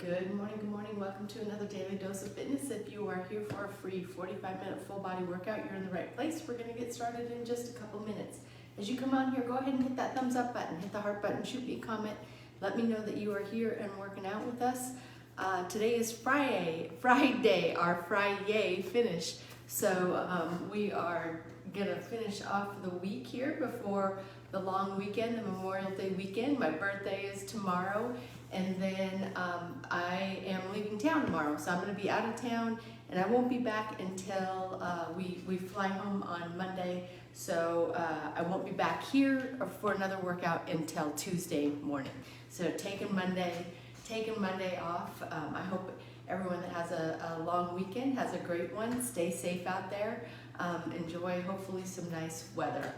Good morning. Welcome to another Daily Dose of Fitness. If you are here for a free 45-minute full body workout, you're in the right place. We're going to get started in just a couple minutes. As you come on here, go ahead and hit that thumbs up button, hit the heart button, shoot me a comment. Let me know that you are here and working out with us. Today is Friday, our FriYay finish. So we are going to finish off the week here before the long weekend, the Memorial Day weekend. My birthday is tomorrow. And then I am leaving town tomorrow, so I'm going to be out of town, and I won't be back until we fly home on Monday. So I won't be back here for another workout until Tuesday morning. So taking Monday off. I hope everyone that has a long weekend has a great one. Stay safe out there. Enjoy hopefully some nice weather.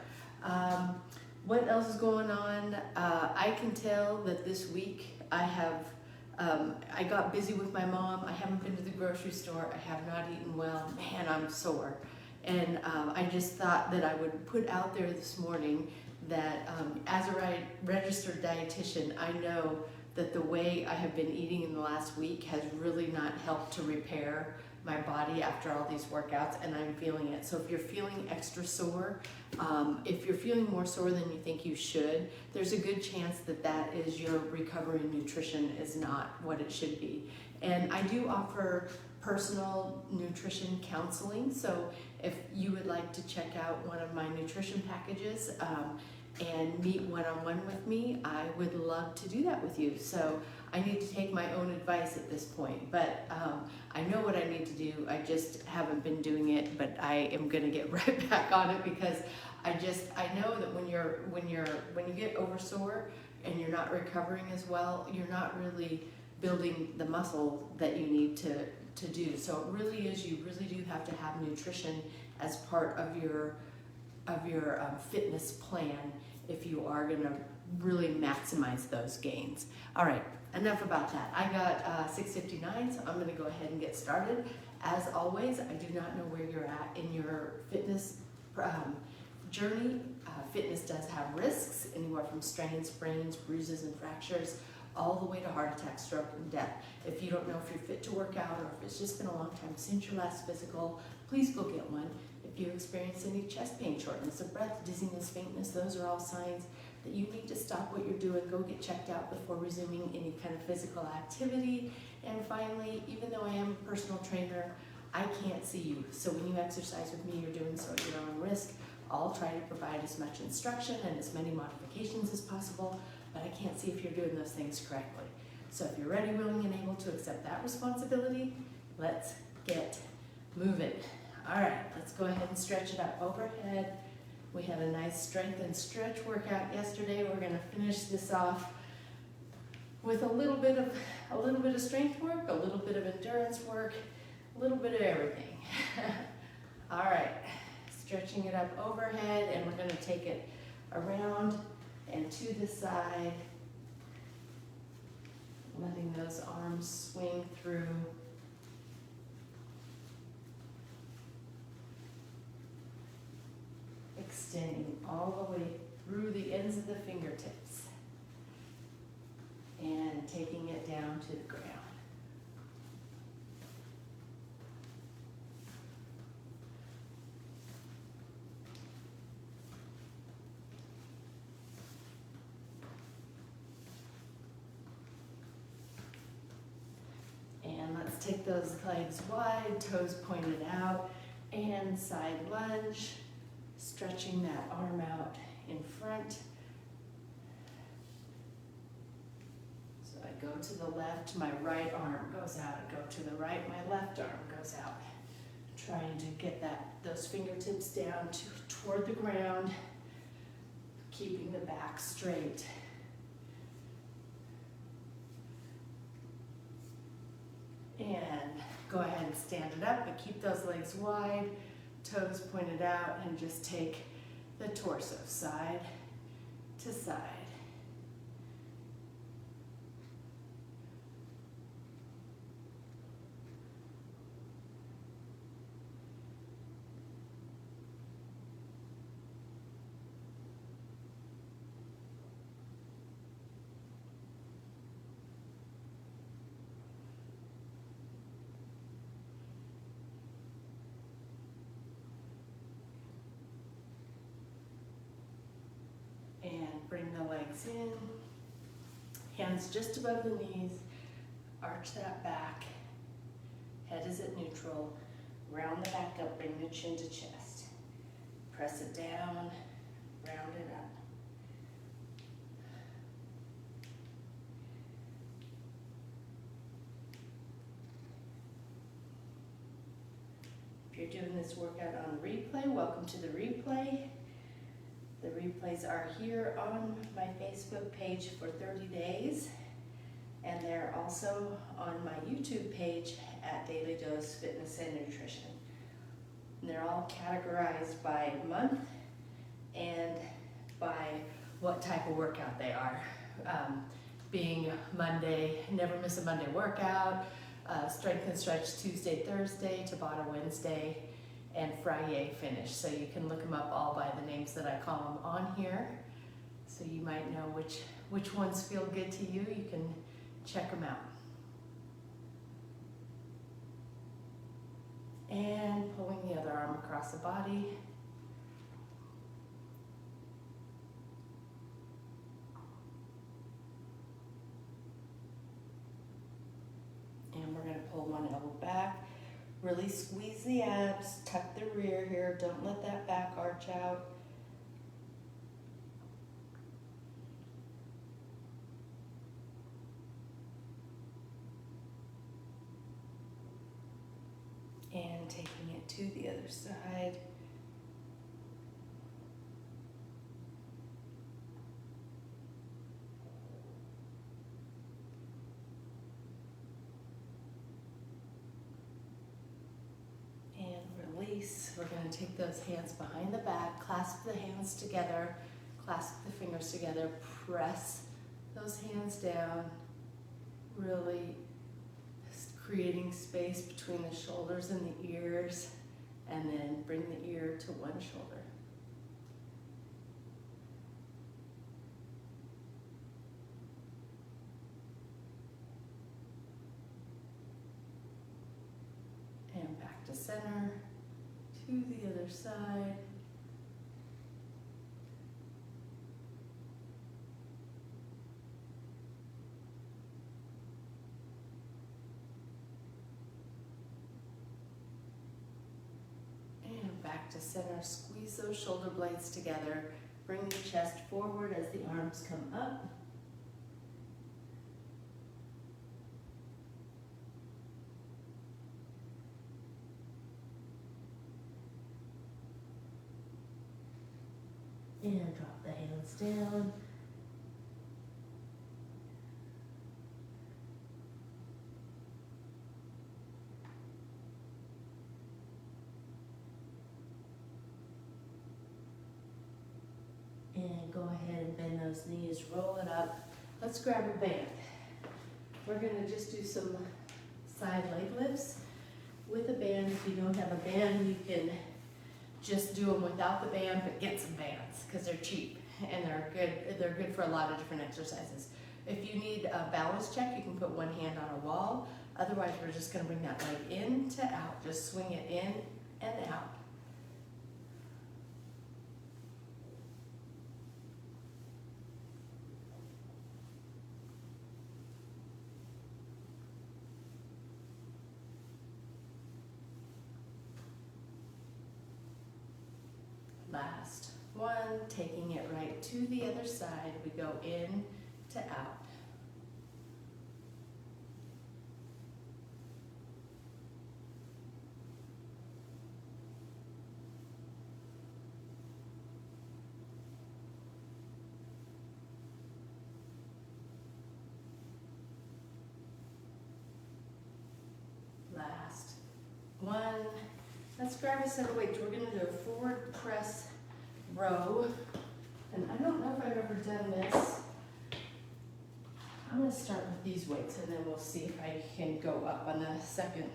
What else is going on? I can tell that this week I got busy with my mom. I haven't been to the grocery store. I have not eaten well. Man, I'm sore. And I just thought that I would put out there this morning that as a registered dietitian, I know that the way I have been eating in the last week has really not helped to repair my body after all these workouts, and I'm feeling it. So if you're feeling extra sore, if you're feeling more sore than you think you should, there's a good chance that that is your recovery nutrition is not what it should be. And I do offer personal nutrition counseling, so if you would like to check out one of my nutrition packages and meet one-on-one with me, I would love to do that with you. So I need to take my own advice at this point, but I know what I need to do. I just haven't been doing it, but I am going to get right back on it because I know that when you get oversore and you're not recovering as well, you're not really building the muscle that you need to do. So it really is, you really do have to have nutrition as part of your fitness plan if you are going to really maximize those gains. All right, enough about that. I got 6:59, so I'm going to go ahead and get started. As always, I do not know where you're at in your fitness journey. Fitness does have risks, anywhere from strains, sprains, bruises, and fractures, all the way to heart attack, stroke, and death. If you don't know if you're fit to work out or if it's just been a long time since your last physical, please go get one. If you experience any chest pain, shortness of breath, dizziness, faintness, those are all signs that you need to stop what you're doing, go get checked out before resuming any kind of physical activity. And finally, even though I am a personal trainer, I can't see you. So when you exercise with me, you're doing so at your own risk. I'll try to provide as much instruction and as many modifications as possible, but I can't see if you're doing those things correctly. So if you're ready, willing, and able to accept that responsibility, let's get moving. All right, let's go ahead and stretch it up overhead. We had a nice strength and stretch workout yesterday. We're going to finish this off with a little bit of strength work, a little bit of endurance work, a little bit of everything. All right, stretching it up overhead, and we're going to take it around and to the side, letting those arms swing through. Extending all the way through the ends of the fingertips and taking it down to the ground. And let's take those legs wide, toes pointed out, and side lunge. Stretching that arm out in front. So I go to the left, my right arm goes out. I go to the right, my left arm goes out. Trying to get those fingertips down toward the ground, keeping the back straight. And go ahead and stand it up, but keep those legs wide. Toes pointed out, and just take the torso side to side. legs in, hands just above the knees, arch that back, head is at neutral, round the back up, bring the chin to chest. Press it down, round it up. If you're doing this workout on replay, welcome to the replay. The replays are here on my Facebook page for 30 days, and they're also on my YouTube page at Daily Dose Fitness and Nutrition. And they're all categorized by month and by what type of workout they are. Being Monday, never miss a Monday workout, strength and stretch Tuesday, Thursday, Tabata Wednesday, and FriYay finish. So you can look them up all by the names that I call them on here. So you might know which ones feel good to you. You can check them out. And pulling the other arm across the body. And we're going to pull one elbow back. Really squeeze the abs, tuck the rear here. Don't let that back arch out. And taking it to the other side. We're going to take those hands behind the back, clasp the hands together, clasp the fingers together, press those hands down, really creating space between the shoulders and the ears, and then bring the ear to one shoulder. And back to center. To the other side. And back to center. Squeeze those shoulder blades together. Bring the chest forward as the arms come up. And drop the hands down. And go ahead and bend those knees, roll it up. Let's grab a band. We're going to just do some side leg lifts with a band. If you don't have a band, you can just do them without the band, but get some bands because they're cheap and they're good. They're good for a lot of different exercises. If you need a balance check, you can put one hand on a wall. Otherwise, we're just going to bring that leg in to out. Just swing it in and out. Last one, taking it right to the other side. We go in to out. Last one. Let's grab a set of weights. We're going to do a forward press row. And I don't know if I've ever done this. I'm going to start with these weights and then we'll see if I can go up on the second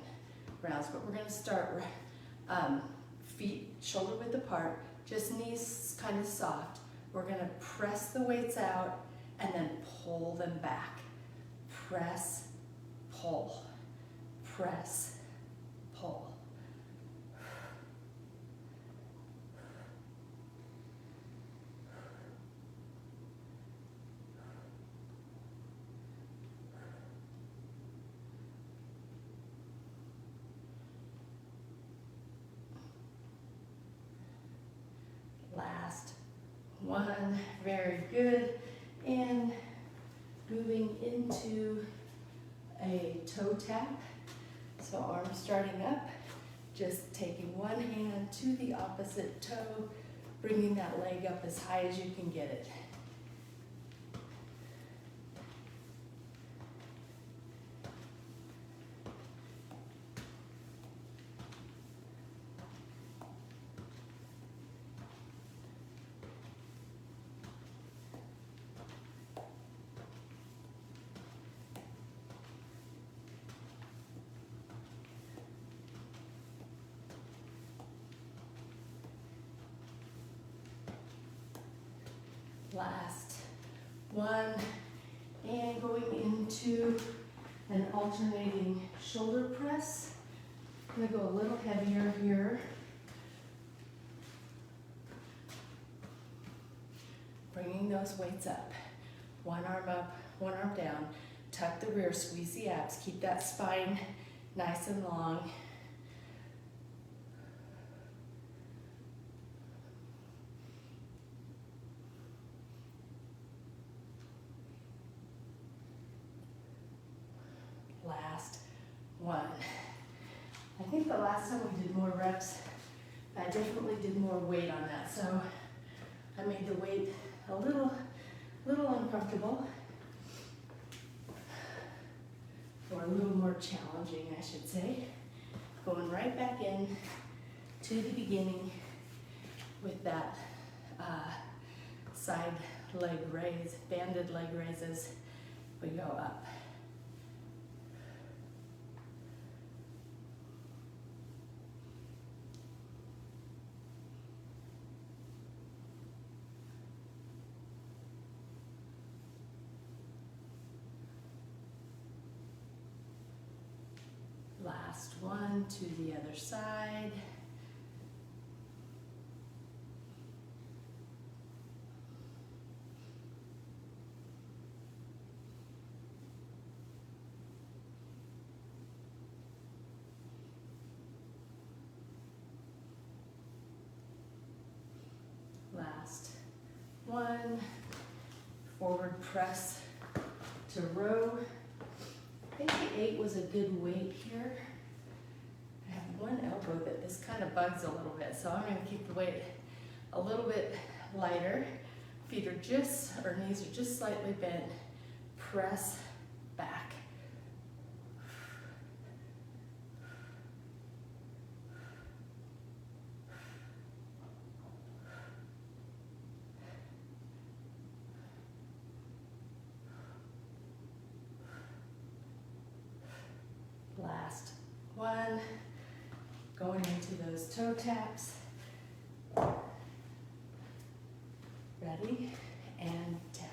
rounds. But we're going to start feet shoulder width apart, just knees kind of soft. We're going to press the weights out and then pull them back. Press, pull, press, pull. 1, very good. And moving into a toe tap. So arms starting up, just taking one hand to the opposite toe, bringing that leg up as high as you can get it. Last one, and going into an alternating shoulder press. I'm gonna go a little heavier here. Bringing those weights up. One arm up, one arm down. Tuck the rear, squeeze the abs. Keep that spine nice and long. Last one. I think the last time we did more reps, I definitely did more weight on that. So I made the weight a little uncomfortable, or a little more challenging, I should say. Going right back in to the beginning with that side leg raise, banded leg raises. We go up. Last one to the other side. Last one. Forward press to row. I think the 8 was a good weight here. I have one elbow that this kind of bugs a little bit, so I'm going to keep the weight a little bit lighter. Feet are just, or knees are just slightly bent. Press back. Last one, going into those toe taps. Ready, and tap.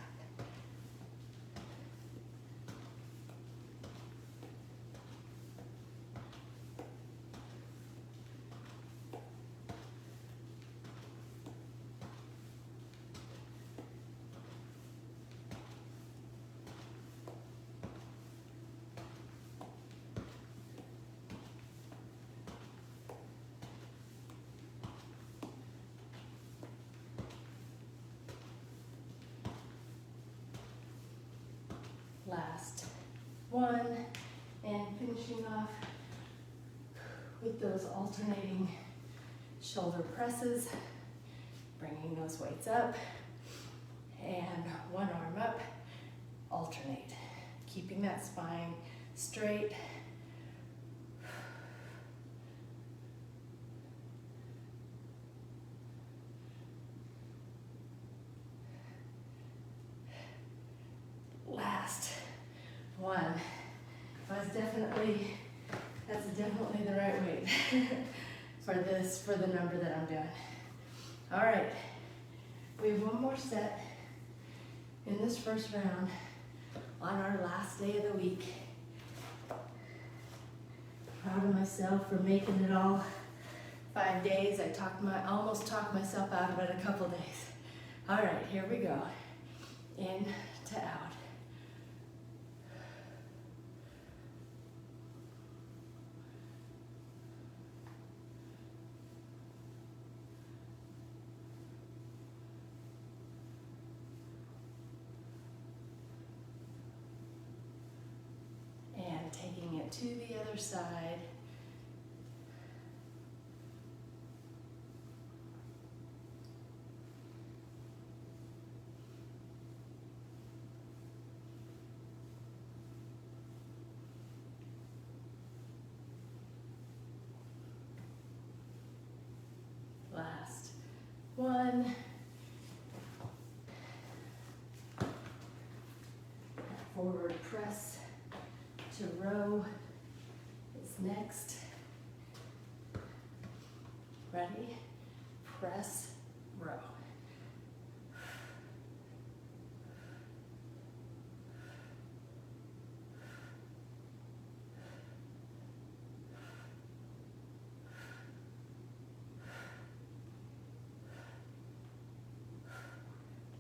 Last one, and finishing off with those alternating shoulder presses, bringing those weights up, and one arm up, alternate, keeping that spine straight. Last one. That's definitely the right weight for the number that I'm doing. All right, we have one more set in this first round on our last day of the week. Proud of myself for making it all 5 days. I almost talked myself out of it a couple days. All right, here we go. In to out. to the other side. Last one. Forward press to row is next. Ready? Press, row.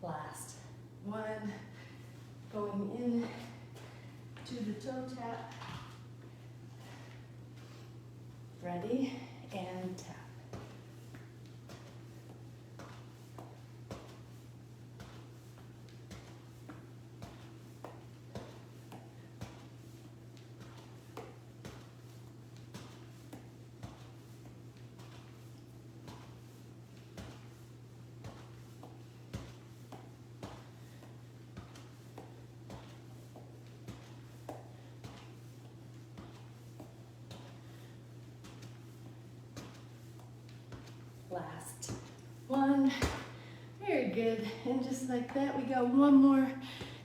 Last one. Going in to the toe tap. Ready? And tap. Last one. Very good. And just like that, we got one more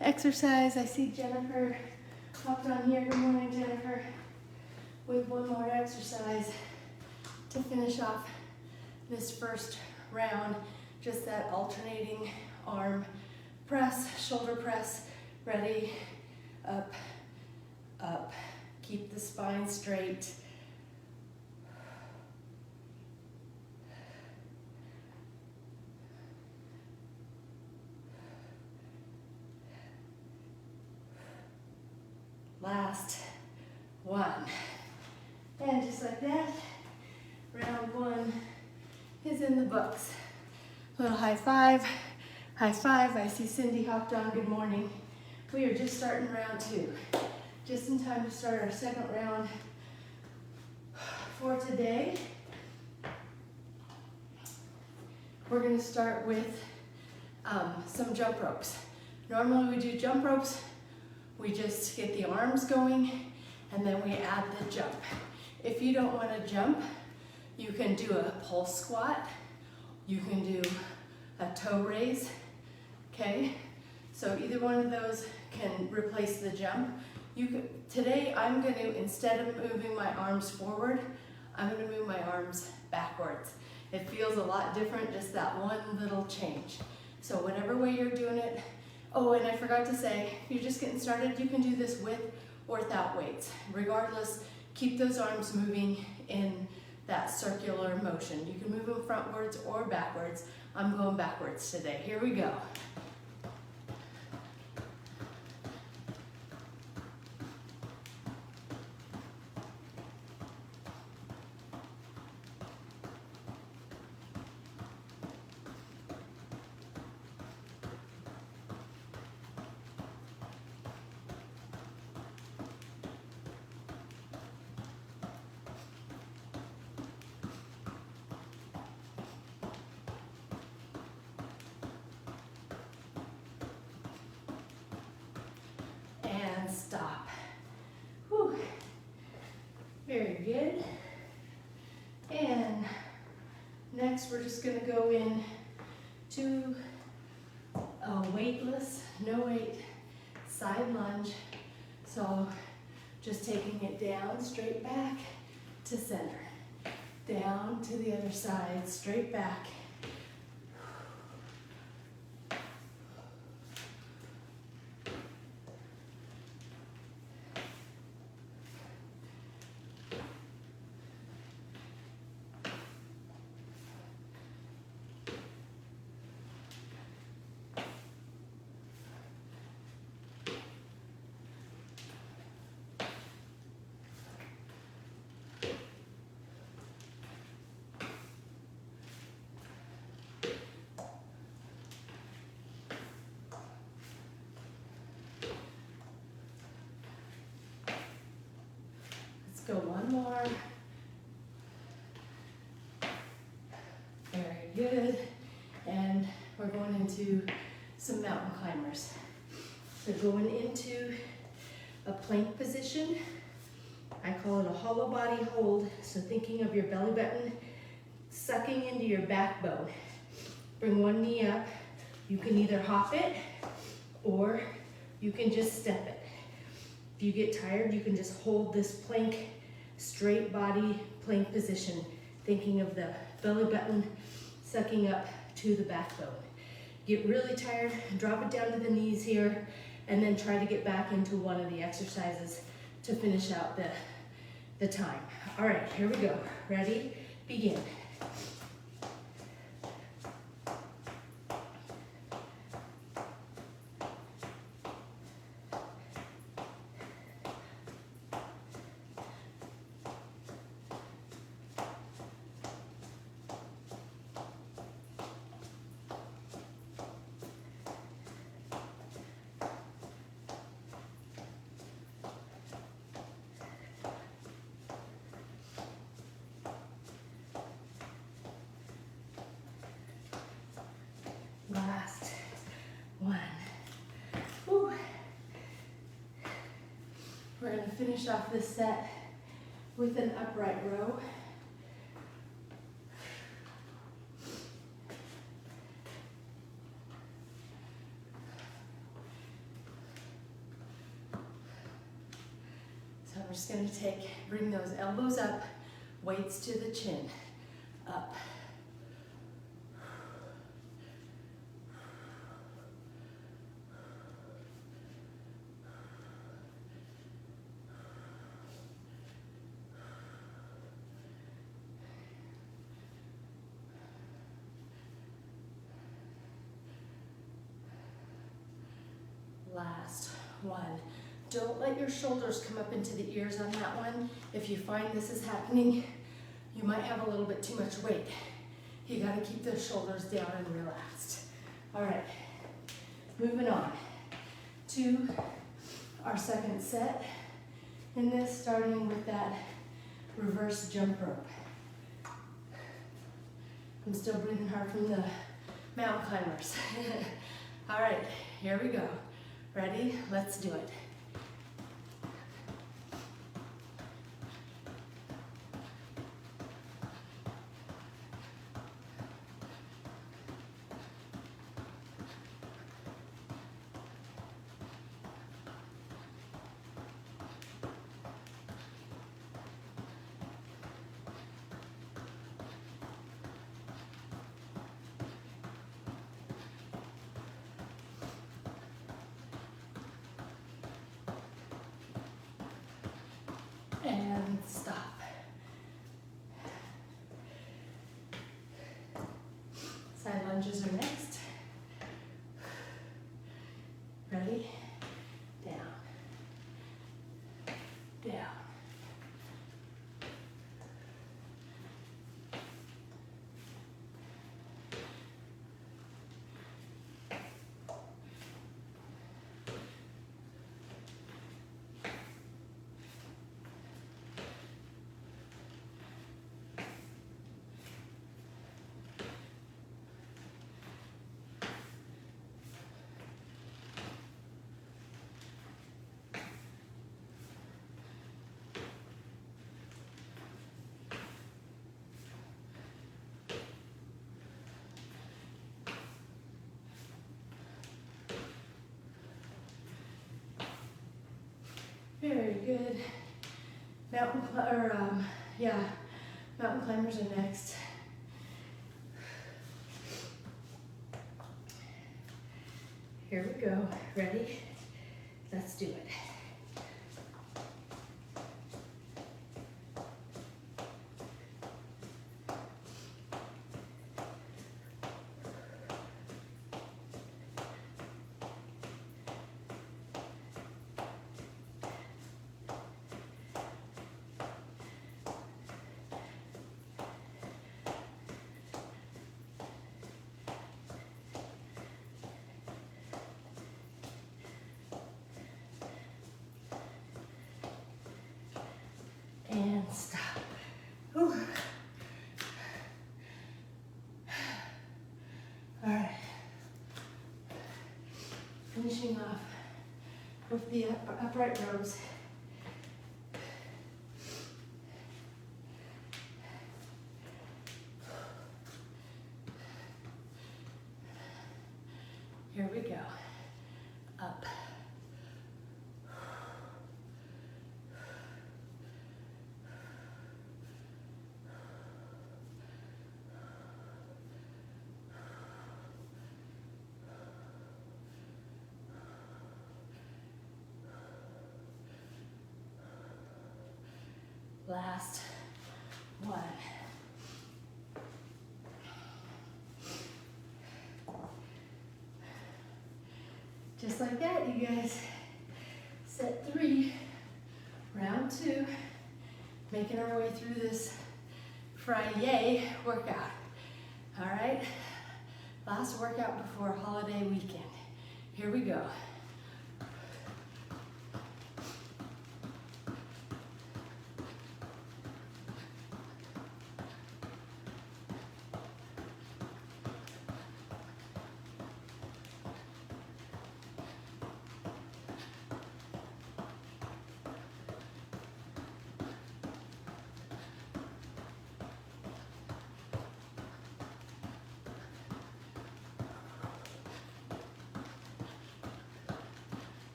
exercise. I see Jennifer hopped on here. Good morning, Jennifer. With one more exercise to finish off this first round. Just that alternating arm press, shoulder press. Ready? Up, up. Keep the spine straight. Last one. And just like that, round one is in the books. Little high five, high five. I see Cindy hopped on, good morning. We are just starting round two. Just in time to start our second round for today. We're gonna start with some jump ropes. Normally we do jump ropes. We just get the arms going and then we add the jump. If you don't want to jump, you can do a pulse squat. You can do a toe raise, okay? So either one of those can replace the jump. Today I'm going to, instead of moving my arms forward, I'm going to move my arms backwards. It feels a lot different, just that one little change. So whatever way you're doing it. Oh, and I forgot to say, if you're just getting started, you can do this with or without weights. Regardless, keep those arms moving in that circular motion. You can move them frontwards or backwards. I'm going backwards today. Here we go. And stop. Whew. Very good. And next we're just going to go in to a weightless, no weight, side lunge. So just taking it down, straight back to center. Down to the other side, straight back. go one more. Very good. And we're going into some mountain climbers. So going into a plank position. I call it a hollow body hold. So thinking of your belly button sucking into your backbone. Bring one knee up. You can either hop it or you can just step it. If you get tired, you can just hold this plank, straight body plank position, thinking of the belly button sucking up to the backbone. Get really tired, drop it down to the knees here, and then try to get back into one of the exercises to finish out the time. All right, here we go. Ready? Begin. Last one. Whew. We're going to finish off this set with an upright row. So I'm just going to bring those elbows up, weights to the chin, up. Last one. Don't let your shoulders come up into the ears on that one. If you find this is happening, you might have a little bit too much weight. You gotta keep those shoulders down and relaxed. All right, moving on to our second set. In this, starting with that reverse jump rope. I'm still breathing hard from the mountain climbers. All right, here we go. Ready? Let's do it. And stop. Side lunges are next. Ready? Down. Down. Very good. Mountain climbers are next. Here we go. Ready? Let's do it. stop. Whew. All right. Finishing off with the upright rows. Here we go. Up. Last one. Just like that, you guys. Set 3, round 2, making our way through this FriYay workout. All right, last workout before holiday weekend. Here we go.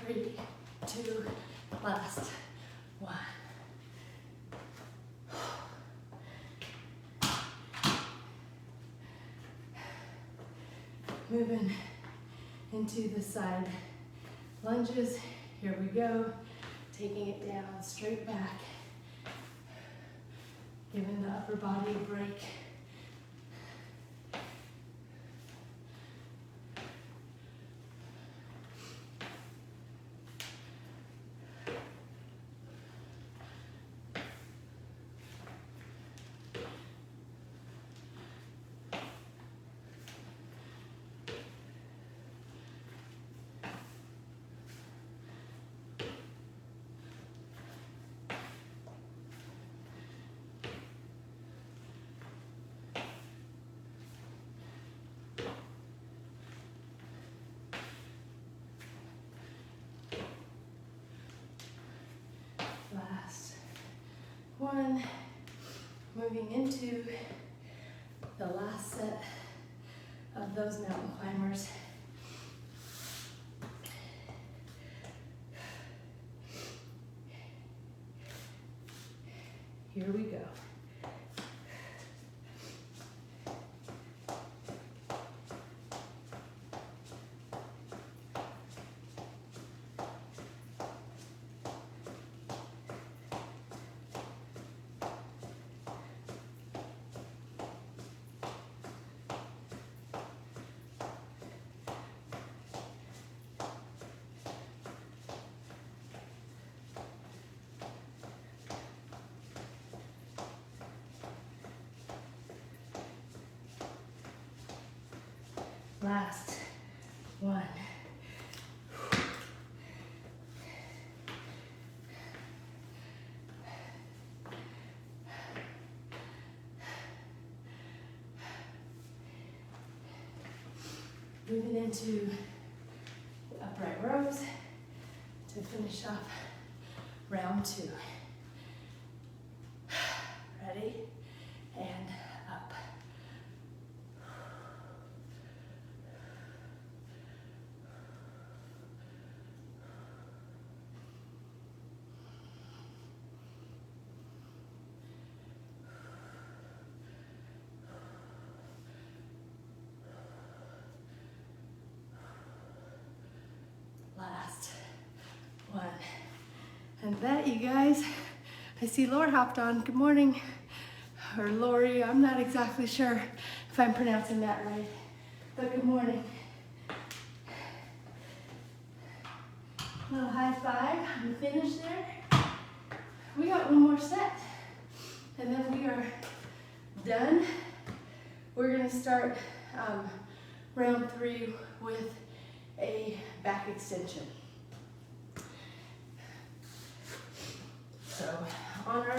Three, 2, last one. Moving into the side lunges. Here we go. Taking it down, straight back. Giving the upper body a break. Last one. Moving into the last set of those mountain climbers. Here we go. Last one. Moving into the upright rows to finish off round 2. Ready? And up. Last one. And that, you guys, I see Laura hopped on. Good morning. Or Lori, I'm not exactly sure if I'm pronouncing that right. But good morning. Little high five. I'm finished there. We got one more set. And then we are done. We're going to start round 3 with a back extension.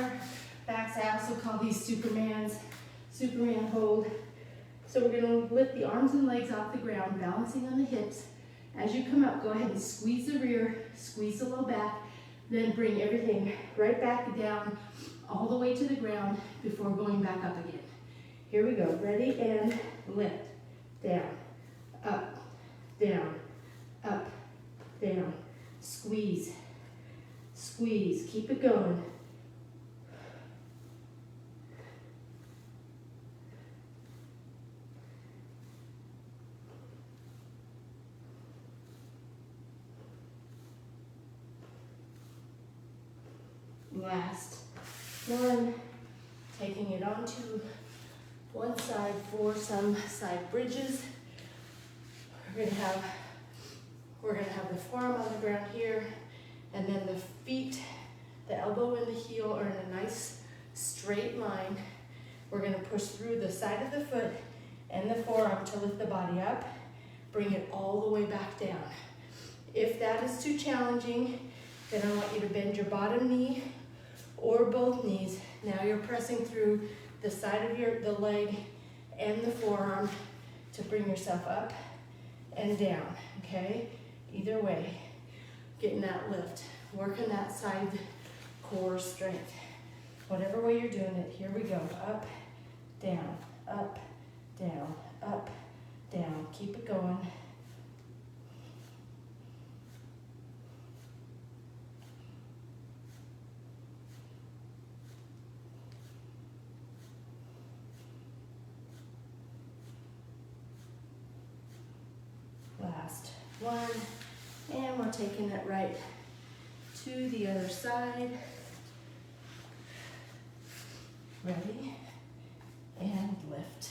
our backs. I also call these Superman hold. So we're gonna lift the arms and legs off the ground, balancing on the hips. As you come up, go ahead and squeeze the rear, squeeze the low back, then bring everything right back down, all the way to the ground before going back up again. Here we go, ready, and lift, down, up, down, up, down, squeeze, squeeze, keep it going. Last one, taking it onto one side for some side bridges. We're gonna have the forearm on the ground here, and then the feet, the elbow and the heel are in a nice straight line. We're gonna push through the side of the foot and the forearm to lift the body up, bring it all the way back down. If that is too challenging, then I want you to bend your bottom knee or both knees. Now you're pressing through the side of the leg and the forearm to bring yourself up and down, okay? Either way, getting that lift, working that side core strength. Whatever way you're doing it, here we go. Up, down, up, down, up, down. Keep it going. Last one, and we're taking it right to the other side. Ready, and lift.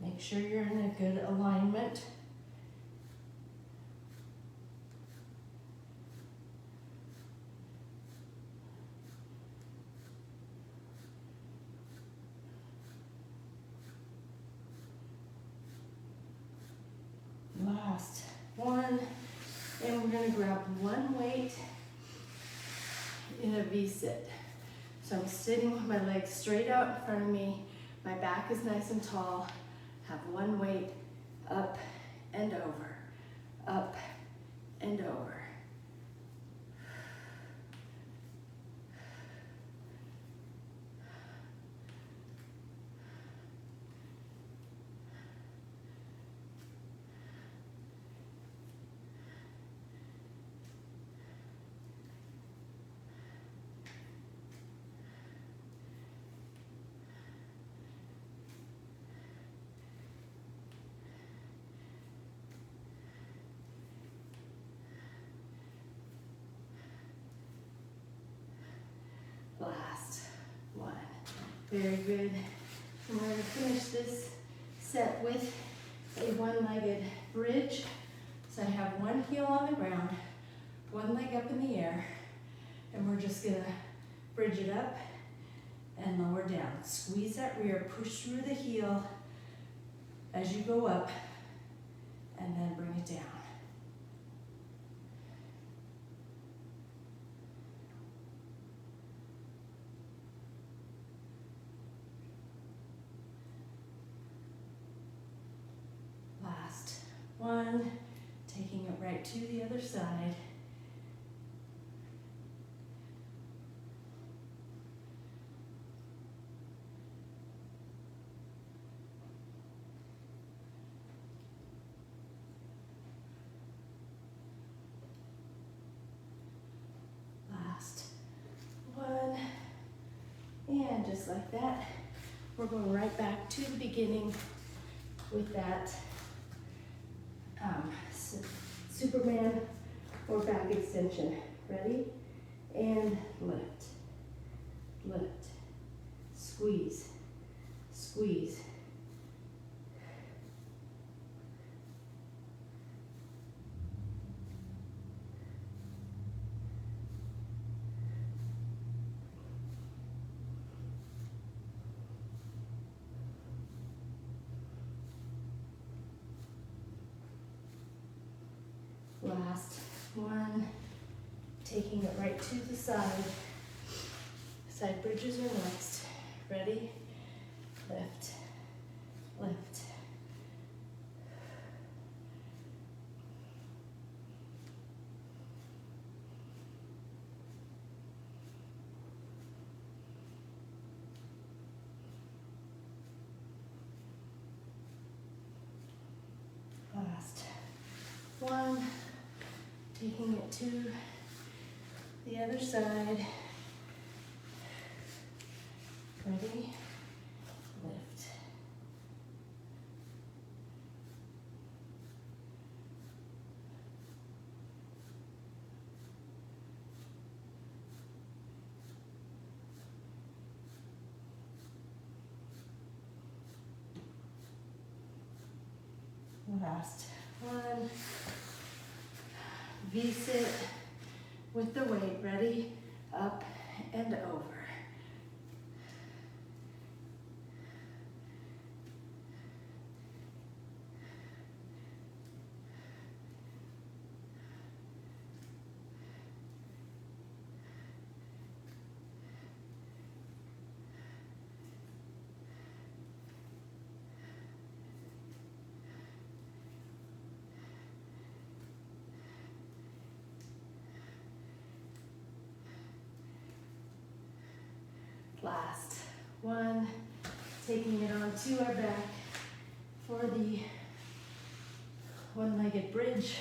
Make sure you're in a good alignment. Last one, and we're going to grab one weight in a V-sit. So I'm sitting with my legs straight out in front of me, my back is nice and tall, have one weight, up and over, up and over. Last one. Very good. And we're going to finish this set with a one-legged bridge. So I have one heel on the ground, one leg up in the air, and we're just going to bridge it up and lower down. Squeeze that rear, push through the heel as you go up, and then bring it down. One, taking it right to the other side. Last one, and just like that, we're going right back to the beginning with that Superman or back extension. Ready? And lift, lift, squeeze, squeeze. Last one, taking it right to the side. Side bridges are next. Ready? Lift, lift. Last one. Taking it to the other side. Ready? Lift. Last one. V-sit with the weight. Ready? Up and over. Last one, taking it onto our back for the one-legged bridge.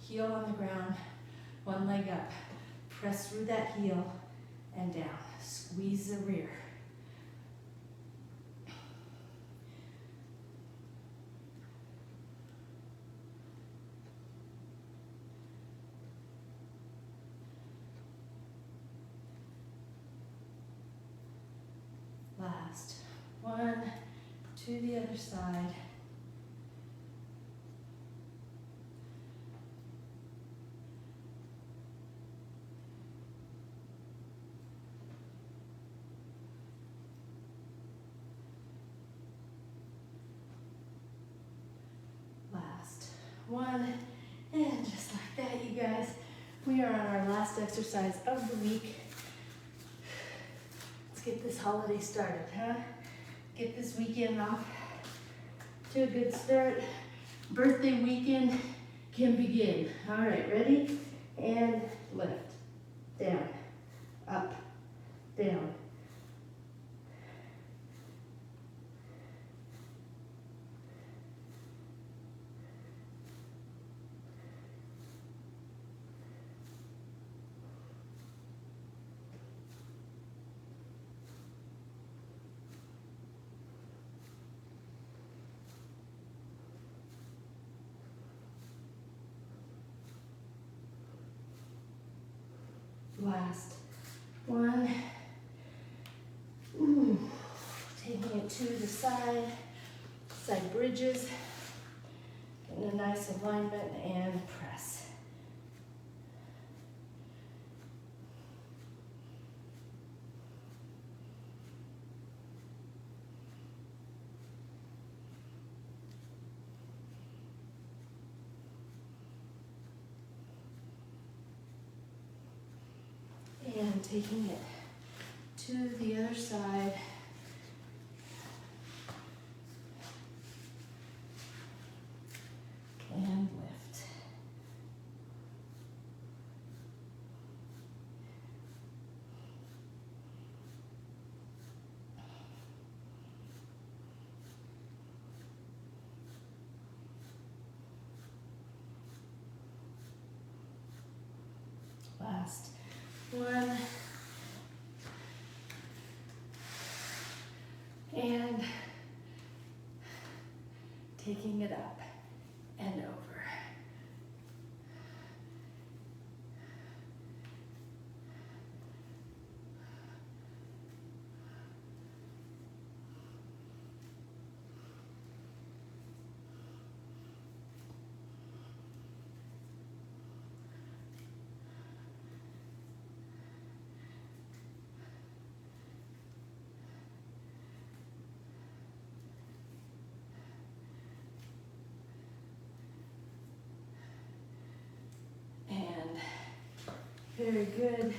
Heel on the ground, one leg up. Press through that heel and down. Squeeze the rear. Last one, to the other side. Last one, and just like that, you guys, we are on our last exercise of the week. Let's get this holiday started, huh? Get this weekend off to a good start. Birthday weekend can begin. All right, ready? And lift, down, up, down. Last one. Taking it to the side, side bridges, getting a nice alignment and press. And taking it to the other side. And lift. Last one. And taking it up and over. Very good.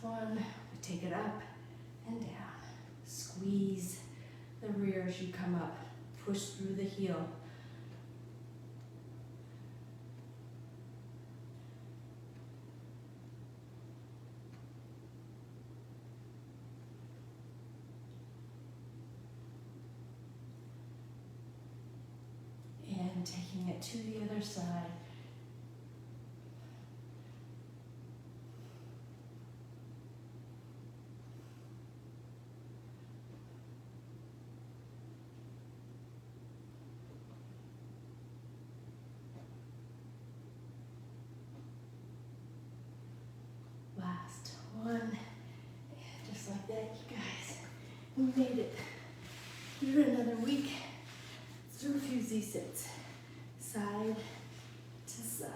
one. We take it up and down. Squeeze the rear as you come up. Push through the heel. And taking it to the other side. Last one. Just like that, you guys. We made it through another week. Let's do a few Z-sits. Side to side.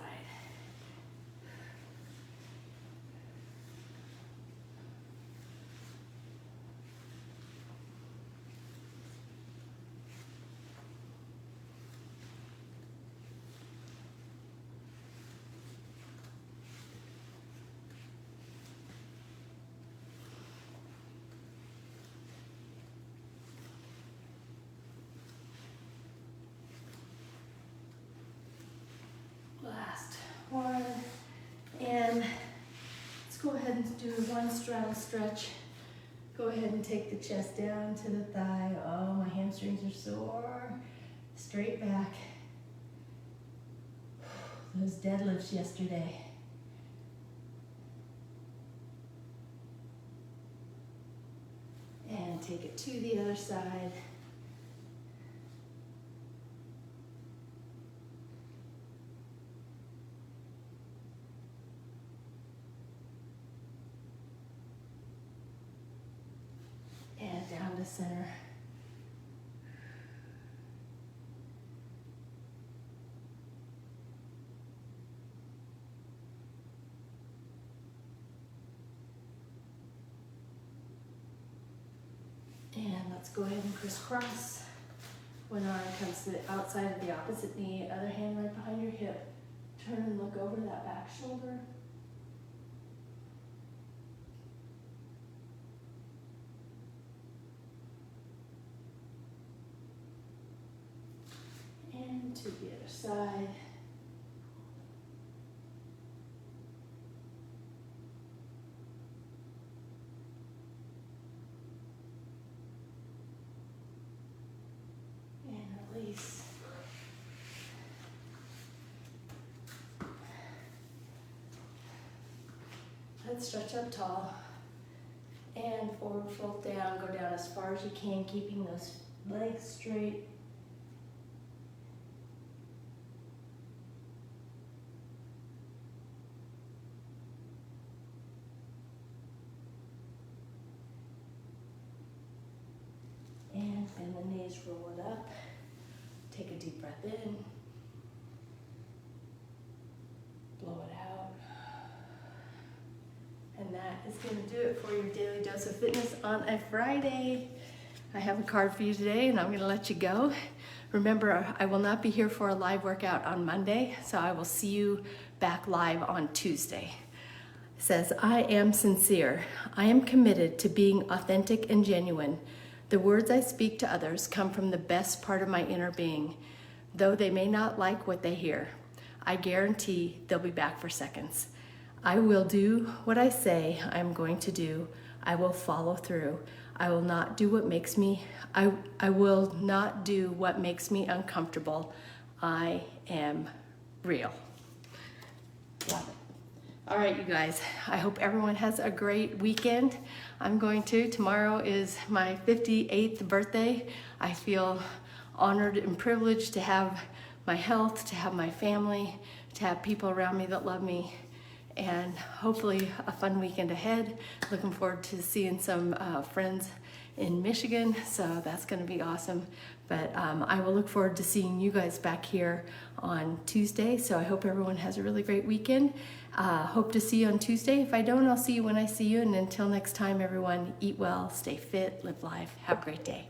Last one, and let's go ahead and do one straddle stretch. Go ahead and take the chest down to the thigh. Oh, my hamstrings are sore. Straight back. Those deadlifts yesterday. And take it to the other side. And down to center. And let's go ahead and crisscross. One arm comes to the outside of the opposite knee, other hand right behind your hip. Turn and look over that back shoulder. And to the other side. And release. Let's stretch up tall. And forward fold down. Go down as far as you can, keeping those legs straight. And bend the knees, roll it up. Take a deep breath in. Blow it out. And that is going to do it for your daily dose of fitness on a Friday. I have a card for you today, and I'm going to let you go. Remember, I will not be here for a live workout on Monday, so I will see you back live on Tuesday. It says, I am sincere. I am committed to being authentic and genuine. The words I speak to others come from the best part of my inner being, though they may not like what they hear. I guarantee they'll be back for seconds. I will do what I say I'm going to do. I will follow through. I will not do what makes me, I will not do what makes me uncomfortable. I am real. Love it. All right, you guys, I hope everyone has a great weekend. Tomorrow is my 58th birthday. I feel honored and privileged to have my health, to have my family, to have people around me that love me, and hopefully a fun weekend ahead. Looking forward to seeing some friends in Michigan, so that's gonna be awesome. But I will look forward to seeing you guys back here on Tuesday, so I hope everyone has a really great weekend. Hope to see you on Tuesday. If I don't, I'll see you when I see you, and until next time, everyone, eat well, stay fit, live life, have a great day.